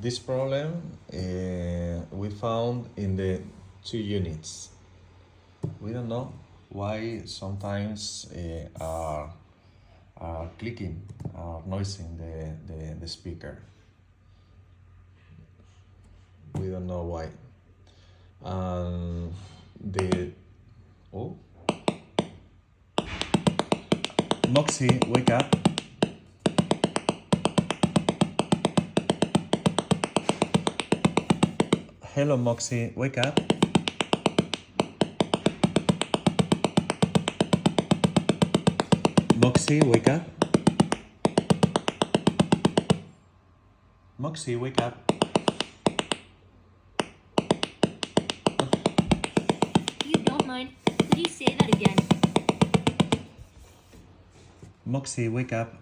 this problem we found in the 2 units. We don't know why sometimes are clicking, are noising the speaker. We don't know why. Moxie, wake up. Hello, Moxie, wake up. Moxie, wake up. Moxie, wake up. If you don't mind, could you say that again? Moxie, wake up.